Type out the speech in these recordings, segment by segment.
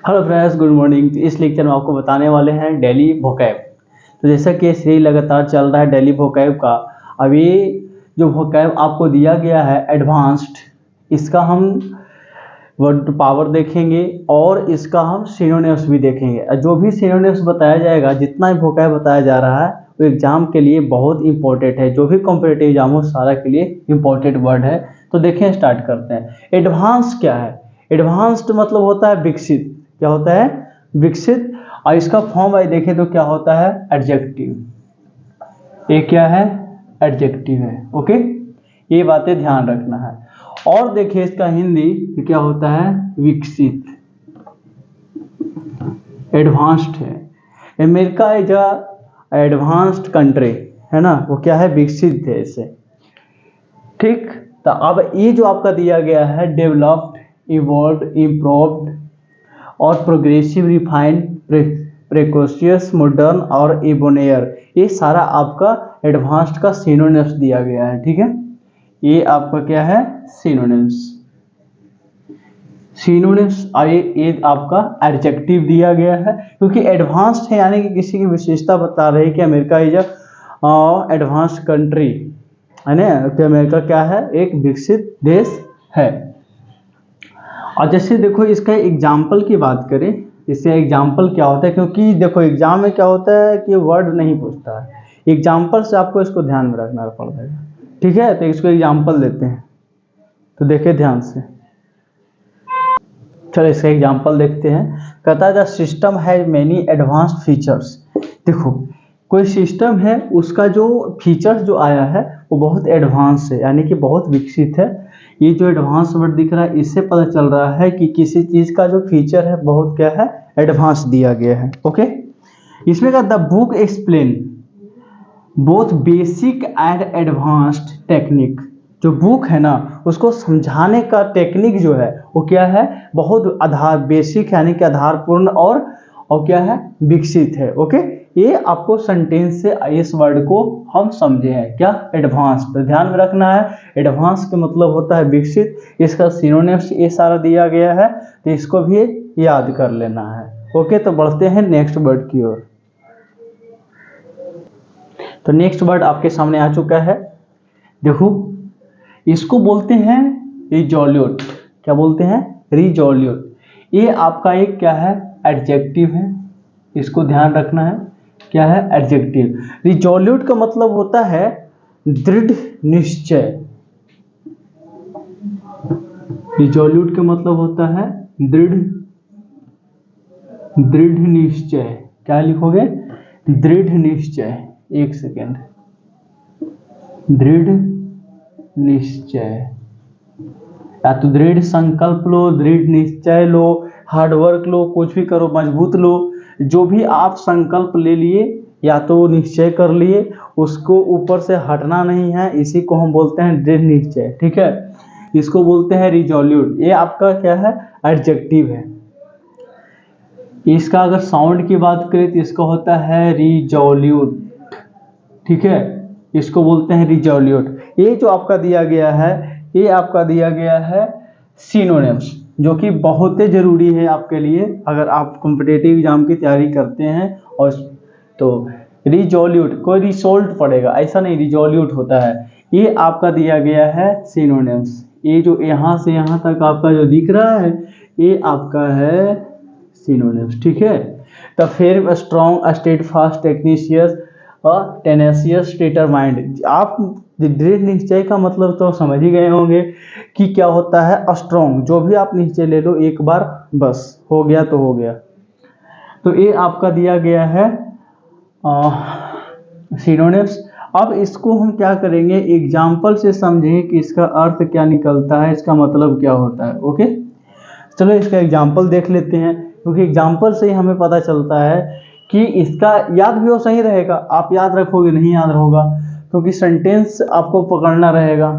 Hello friends, good morning. इस lecture में आपको बताने वाले हैं डेली वोकैब। तो जैसा कि सीरीज लगातार चल रहा है डेली वोकैब का, अभी जो वोकैब आपको दिया गया है एडवांस्ड, इसका हम वर्ड पावर देखेंगे और इसका हम सिनोनिम्स भी देखेंगे। जो भी सिनोनिम्स बताया जाएगा, जितना भी वोकैब बताया जा रहा है, वो एग्जाम के लिए बहुत इंपॉर्टेंट है। जो भी कॉम्पिटिटिव एग्जाम हो सारा के लिए इंपॉर्टेंट वर्ड है। तो देखें, स्टार्ट करते हैं। एडवांस क्या है? एडवांस्ड मतलब होता है विकसित। क्या होता है? विकसित। और इसका फॉर्म आई देखें तो क्या होता है? एडजेक्टिव। ये क्या है? एडजेक्टिव है। ओके, ये बातें ध्यान रखना है। और देखिए इसका हिंदी क्या होता है? विकसित। एडवांस्ड है। America is a advanced country, है ना? वो क्या है? विकसित देश है। ठीक। तो अब ये जो आपका दिया गया है डेवलप्ड, इवॉल्व, इम्प्रूव्ड और प्रोग्रेसिव, रिफाइंड, प्रिकॉशियस, मॉडर्न और इबोनियर, ये सारा आपका एडवांस्ड का सिनोनिम्स दिया गया है। ठीक है, ये आपका क्या है? सिनोनिम्स। सिनोनिम्स ये आपका एडजेक्टिव दिया गया है, क्योंकि एडवांस्ड है यानी कि किसी की विशेषता बता रही है कि अमेरिका इज एडवांस्ड कंट्री, है ना? कि अमेरिका क्या है? एक विकसित देश है। और जैसे देखो इसका एग्जाम्पल की बात करें, इससे एग्जाम्पल क्या होता है, क्योंकि देखो एग्जाम में क्या होता है कि वर्ड नहीं पूछता है, एग्जाम्पल से आपको इसको ध्यान में रखना पड़ेगा। ठीक है, तो इसको एग्जाम्पल देते हैं। तो देखिए ध्यान से, चलो इसका एग्जाम्पल देखते हैं। कहता है the system has many advanced features. देखो कोई सिस्टम है, उसका जो फीचर्स जो आया है वो बहुत एडवांस है, यानी कि बहुत विकसित है। ये जो एडवांस वर्ड दिख रहा है, इससे पता चल रहा है कि किसी चीज़ का जो फीचर है बहुत क्या है? एडवांस दिया गया है। ओके, इसमें का the book explain both basic and advanced technique. जो बुक है ना, उसको समझाने का टेक्निक जो है वो क्या है? बहुत आधार, बेसिक यानी कि आधारपूर्ण और क्या है? विकसित है। ओके, ये आपको सेंटेंस से इस वर्ड को हम समझे हैं क्या? एडवांस। तो ध्यान में रखना है, एडवांस का मतलब होता है विकसित। इसका सिनोनिम्स ये सारा दिया गया है, तो इसको भी याद कर लेना है। ओके, तो बढ़ते हैं नेक्स्ट वर्ड की ओर। तो नेक्स्ट वर्ड आपके सामने आ चुका है। देखो इसको बोलते हैं रिजोल्यूट। क्या बोलते हैं? रिजोल्यूट। ये आपका एक क्या है? एडजेक्टिव है। इसको ध्यान रखना है, क्या है? एडजेक्टिव। रिजोल्यूट का मतलब होता है दृढ़ निश्चय। रिजोल्यूट का मतलब होता है दृढ़ निश्चय। क्या लिखोगे? दृढ़ निश्चय। एक सेकेंड। दृढ़ निश्चय, या तो दृढ़ संकल्प लो, दृढ़ निश्चय लो, हार्डवर्क लो, कुछ भी करो, मजबूत लो। जो भी आप संकल्प ले लिए या तो निश्चय कर लिए, उसको ऊपर से हटना नहीं है, इसी को हम बोलते हैं दृढ़ निश्चय। ठीक है, इसको बोलते हैं रिजोल्यूट। ये आपका क्या है? एडजेक्टिव है। इसका अगर साउंड की बात करें तो इसका होता है रिजोल्यूट। ठीक है, इसको बोलते हैं रिजोल्यूट। ये जो आपका दिया गया है, ये आपका दिया गया है सिनोनिम्स, जो कि बहुत ही जरूरी है आपके लिए अगर आप कॉम्पिटिटिव एग्जाम की तैयारी करते हैं। और तो रिजोल्यूट, कोई रिसोल्ट पड़ेगा ऐसा नहीं, रिजोल्यूट होता है। ये आपका दिया गया है सिनोनिम्स। ये जो यहाँ से यहाँ तक आपका जो दिख रहा है, ये आपका है सिनोनिम्स। ठीक है, तो फिर स्ट्रॉन्ग, स्टेडफास्ट, टेक्नीशियस और टेनेसियस, डिटरमाइंड। आप दृढ़ निश्चय का मतलब तो समझ ही गए होंगे कि क्या होता है? स्ट्रॉन्ग। जो भी आप निश्चय ले लो एक बार, बस हो गया तो हो गया। तो ये आपका दिया गया है सिनोनिम्स। अब इसको हम क्या करेंगे? एग्जाम्पल से समझेंगे कि इसका अर्थ क्या निकलता है, इसका मतलब क्या होता है। ओके, चलो इसका एग्जाम्पल देख लेते हैं, क्योंकि एग्जाम्पल से ही हमें पता चलता है कि इसका याद भी वो सही रहेगा। आप याद रखोगे नहीं याद होगा, क्योंकि सेंटेंस आपको पकड़ना रहेगा।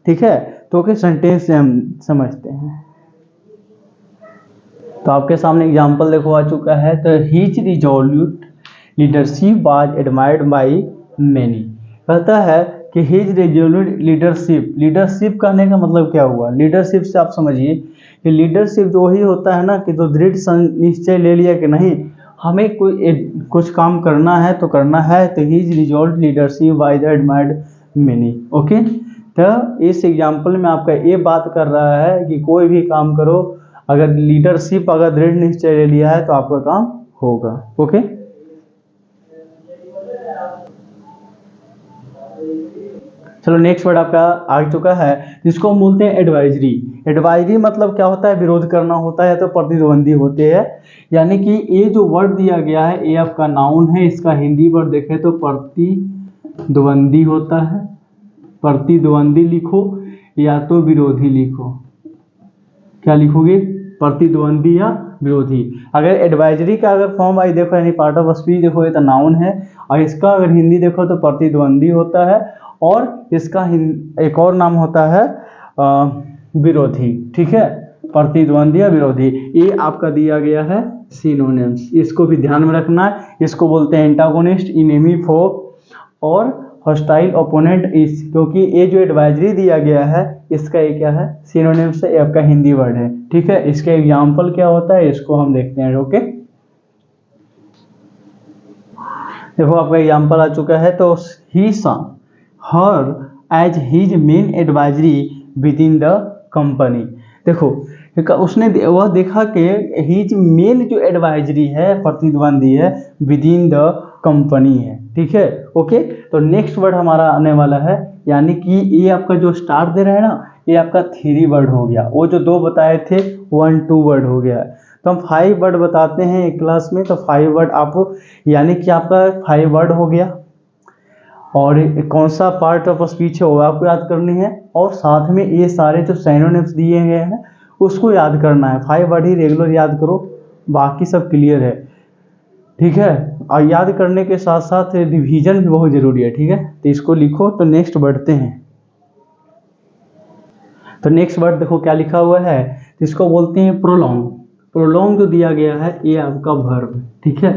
ठीक है, तो कि सेंटेंस से हम समझते हैं। तो आपके सामने एग्जाम्पल देखो आ चुका है। तो his resolute leadership was admired by many. कहता है कि हिज रेज्यूल्यूट लीडरशिप। लीडरशिप कहने का मतलब क्या हुआ? लीडरशिप से आप समझिए कि लीडरशिप जो ही होता है ना कि जो दृढ़ निश्चय ले लिया कि नहीं हमें कुछ काम करना है तो करना है, तो his resolve leadership by the admired many. Okay, तो इस एग्जाम्पल में आपका ये बात कर रहा है कि कोई भी काम करो, अगर लीडरशिप अगर दृढ़ निश्चय ले लिया है तो आपका काम होगा। ओके, चलो नेक्स्ट वर्ड आपका आ चुका है जिसको हम बोलते हैं एडवाइजरी। एडवाइजरी मतलब क्या होता है? विरोध करना होता है, तो प्रतिद्वंदी होते हैं। यानी कि ये जो वर्ड दिया गया है ये आपका नाउन है, इसका हिंदी वर्ड देखें तो प्रतिद्वंदी होता है। प्रतिद्वंदी लिखो या तो विरोधी लिखो। क्या लिखोगे? प्रतिद्वंदी या विरोधी। अगर एडवाइजरी का अगर फॉर्म आई देखो यानी पार्ट ऑफ स्पीच देखो, ये तो नाउन है, और इसका अगर हिंदी देखो तो प्रतिद्वंदी होता है, और इसका एक और नाम होता है विरोधी। ठीक है, प्रतिद्वंदी या विरोधी, ये आपका दिया गया है सिनोनिम्स, इसको भी ध्यान में रखना है। इसको बोलते हैं एंटागोनिस्ट, इनेमी, फो और हॉस्टाइल ओपोनेंट। इस क्योंकि ये जो एडवाइजरी दिया गया है इसका ये क्या है? सिनोनिम्स है, ये आपका हिंदी वर्ड है। ठीक है, इसके एग्जाम्पल क्या होता है इसको हम देखते हैं। ओके, देखो आपका एग्जाम्पल आ चुका है। तो he saw her as his main advisory within the company. देखो उसने वह देखा कि हिज मेन जो एडवाइजरी है, प्रतिद्वंदी है, विद इन द कंपनी है। ठीक है, ओके। तो नेक्स्ट वर्ड हमारा आने वाला है, यानी कि ये आपका जो स्टार दे रहा है ना, ये आपका 3 वर्ड हो गया। वो जो 2 बताए थे 1 2 वर्ड हो गया। तो हम 5 वर्ड बताते हैं एक क्लास में, तो 5 वर्ड आप, यानी कि आपका 5 वर्ड हो गया, और कौन सा पार्ट ऑफ स्पीच है वो आपको याद करनी है, और साथ में ये सारे जो सिनोनिम्स दिए गए हैं उसको याद करना है। 5 वर्ड ही रेगुलर याद करो, बाकी सब क्लियर है। ठीक है, और याद करने के साथ साथ रिवीजन भी बहुत जरूरी है। ठीक है, तो इसको लिखो। तो नेक्स्ट बढ़ते हैं। तो नेक्स्ट वर्ड देखो क्या लिखा हुआ है, इसको बोलते हैं प्रोलॉन्ग। प्रोलॉन्ग जो दिया गया है ये आपका वर्ब। ठीक है,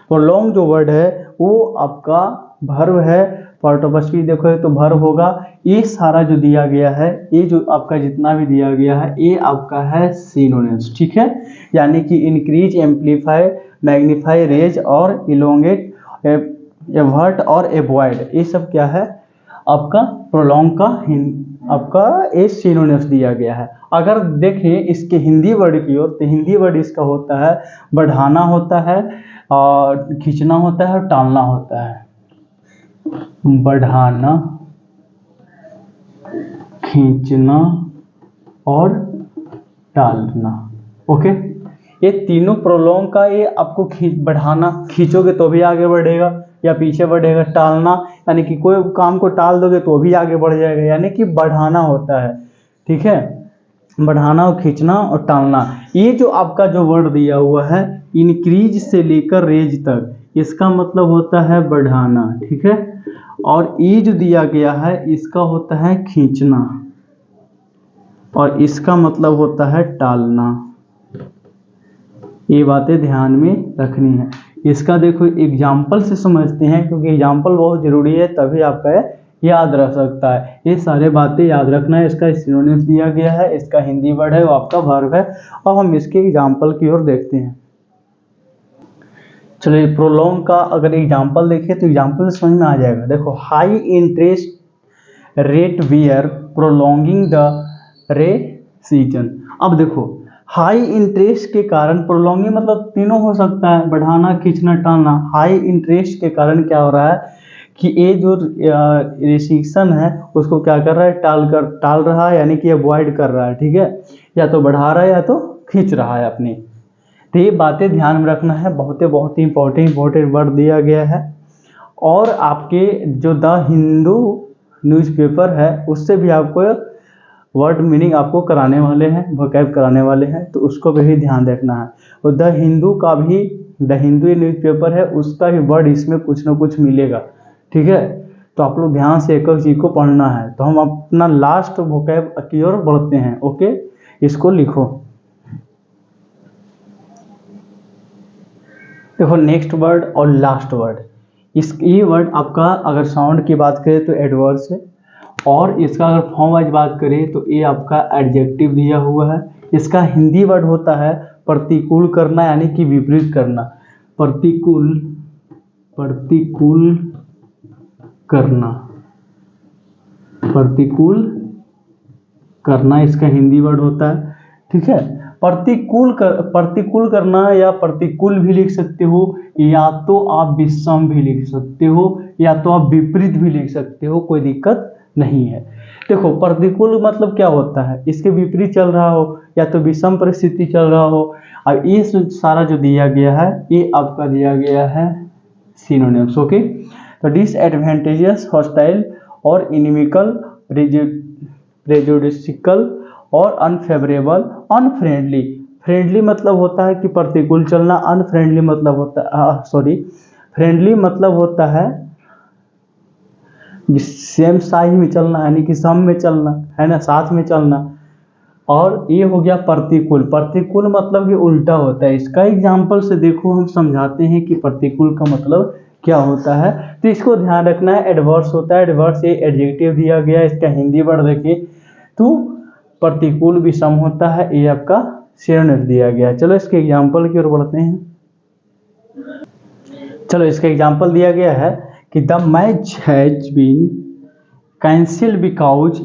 प्रोलॉन्ग जो वर्ड है वो आपका वर्ब है। पार्ट ऑफ स्पीच देखो तो वर्ब होगा। ये सारा जो दिया गया है, ये जो आपका जितना भी दिया गया है ये आपका है सिनोनिम्स। ठीक है, यानी कि इंक्रीज, एम्पलीफाई, मैग्नीफाई, रेज और इलोंगेट, एवर्ट और एवॉइड, ये सब क्या है आपका प्रोलॉन्ग का आपका एक सिनोनिम्स दिया गया है। अगर देखें इसके हिंदी वर्ड की ओर, तो हिंदी वर्ड इसका होता है बढ़ाना होता है, और खींचना होता है, और टालना होता है। बढ़ाना, खींचना और टालना। ओके, ये तीनों प्रोलॉन्ग का, ये आपको बढ़ाना, खींचोगे तो भी आगे बढ़ेगा या पीछे बढ़ेगा। टालना यानी कि कोई काम को टाल दोगे तो भी आगे बढ़ जाएगा, यानी कि बढ़ाना होता है। ठीक है, बढ़ाना और खींचना और टालना। ये जो आपका जो वर्ड दिया हुआ है इंक्रीज से लेकर रेज तक, इसका मतलब होता है बढ़ाना। ठीक है, और ये जो दिया गया है इसका होता है खींचना, और इसका मतलब होता है टालना। ये बातें ध्यान में रखनी है। इसका देखो एग्जाम्पल से समझते हैं, क्योंकि एग्जाम्पल बहुत जरूरी है, तभी आपका याद रह सकता है। ये सारे बातें याद रखना है। इसका सिनोनिम्स दिया गया है, इसका हिंदी वर्ड है वो आपका वर्ब है। अब हम इसके एग्जाम्पल की ओर देखते हैं। चलिए, प्रोलॉन्ग का अगर एग्जाम्पल देखें तो एग्जाम्पल समझ में आ जाएगा। देखो, high interest rate wear prolonging the रे सीजन। अब देखो हाई इंटरेस्ट के कारण, प्रोलॉन्गिंग मतलब तीनों हो सकता है, बढ़ाना, खींचना, टालना। हाई इंटरेस्ट के कारण क्या हो रहा है कि ये जो रेस्ट्रिक्शन है उसको क्या कर रहा है, टाल रहा है, यानी कि अवॉइड कर रहा है। ठीक है, या तो बढ़ा रहा है या तो खींच रहा है अपनी। तो ये बातें ध्यान में रखना है, बहुत ही इंपॉर्टेंट वर्ड दिया गया है। और आपके जो द हिंदू न्यूज़पेपर है उससे भी आपको वर्ड मीनिंग आपको कराने वाले हैं, वोकैब कराने वाले हैं, तो उसको भी ध्यान रखना है। और द हिंदू का भी, द हिंदू न्यूज़पेपर है उसका भी वर्ड इसमें कुछ ना कुछ मिलेगा। ठीक है, तो आप लोग ध्यान से एक चीज को पढ़ना है। तो हम अपना लास्ट वोकैब की ओर बढ़ते हैं। ओके, इसको लिखो। देखो नेक्स्ट वर्ड और लास्ट वर्ड, ये वर्ड आपका अगर साउंड की बात करें तो एडवर्स है, और इसका अगर फॉर्म वाइज बात करें तो ये आपका एडजेक्टिव दिया हुआ है। इसका हिंदी वर्ड होता है प्रतिकूल करना, यानी कि विपरीत करना। प्रतिकूल करना, प्रतिकूल करना इसका हिंदी वर्ड होता है। ठीक है, प्रतिकूल करना या प्रतिकूल भी लिख सकते हो, या तो आप विषम भी लिख सकते हो, या तो आप विपरीत भी लिख सकते हो, कोई दिक्कत नहीं है। देखो प्रतिकूल मतलब क्या होता है, इसके विपरीत चल रहा हो या तो विषम परिस्थिति चल रहा हो। अब ये सारा जो दिया गया है ये आपका दिया गया है सिनोनिम्स। ओके, तो डिसएडवांटेजेस, हॉस्टाइल और इनिमिकल, प्रेजुडिशियल और अनफेवरेबल। अनफ्रेंडली, फ्रेंडली मतलब होता है कि प्रतिकूल चलना, अनफ्रेंडली मतलब होता है फ्रेंडली मतलब होता है सेम साइज में चलना, यानी कि सम में चलना, है ना, साथ में चलना। और ये हो गया प्रतिकूल। प्रतिकूल मतलब कि उल्टा होता है। इसका एग्जाम्पल से देखो हम समझाते हैं कि प्रतिकूल का मतलब क्या होता है। तो इसको ध्यान रखना है, एडवर्स होता है। एडवर्स ये एडजेक्टिव दिया गया है, इसका हिंदी वर्ड देखिए तो प्रतिकूल विषम होता है, ये आपका सिनोनिम दिया गया है। चलो इसके एग्जाम्पल की ओर बढ़ते हैं। चलो इसका एग्जाम्पल दिया गया है कि the match has been cancelled because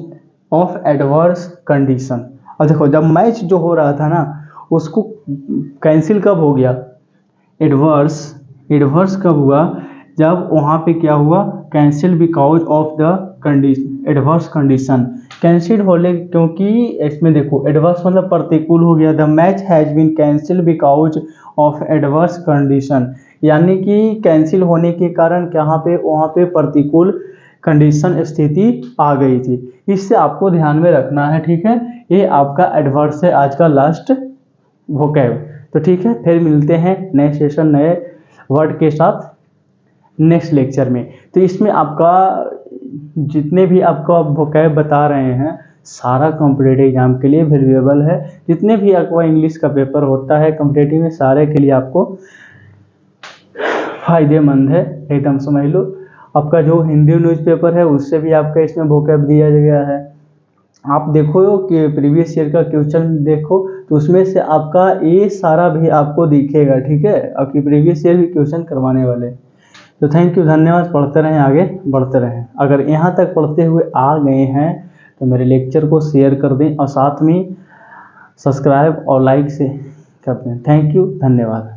of adverse condition. और देखो जब मैच जो हो रहा था ना उसको कैंसिल कब हो गया, एडवर्स कब हुआ, जब वहाँ पे क्या हुआ, cancel because of the condition, adverse condition. Cancel होने, क्योंकि इसमें देखो एडवर्स मतलब प्रतिकूल हो गया। The match has been cancel because of adverse condition, यानी कि कैंसिल होने के कारण वहाँ पे प्रतिकूल कंडीशन स्थिति आ गई थी। इससे आपको ध्यान में रखना है। ठीक है, ये आपका एडवर्स है आज का लास्ट वोकैब। तो ठीक है, फिर मिलते हैं नए सेशन नए वर्ड के साथ नेक्स्ट लेक्चर में। तो इसमें आपका जितने भी आपका वोकैब बता रहे हैं सारा कॉम्पिटिटिव एग्जाम के लिए वैल्यूएबल है। जितने भी आपका इंग्लिश का पेपर होता है कॉम्पिटिटिव में, सारे के लिए आपको फायदेमंद है, एकदम समझ लो। आपका जो हिंदी न्यूज़पेपर है उससे भी आपका इसमें वोकैब दिया गया है। आप देखो कि प्रीवियस ईयर का क्वेश्चन देखो तो उसमें से आपका ये सारा भी आपको दिखेगा। ठीक है, आपकी प्रीवियस ईयर भी क्वेश्चन करवाने वाले। तो थैंक यू, धन्यवाद। पढ़ते रहें, आगे बढ़ते रहें। अगर यहाँ तक पढ़ते हुए आ गए हैं तो मेरे लेक्चर को शेयर कर दें और साथ में सब्सक्राइब और लाइक से कर दें। थैंक यू, धन्यवाद।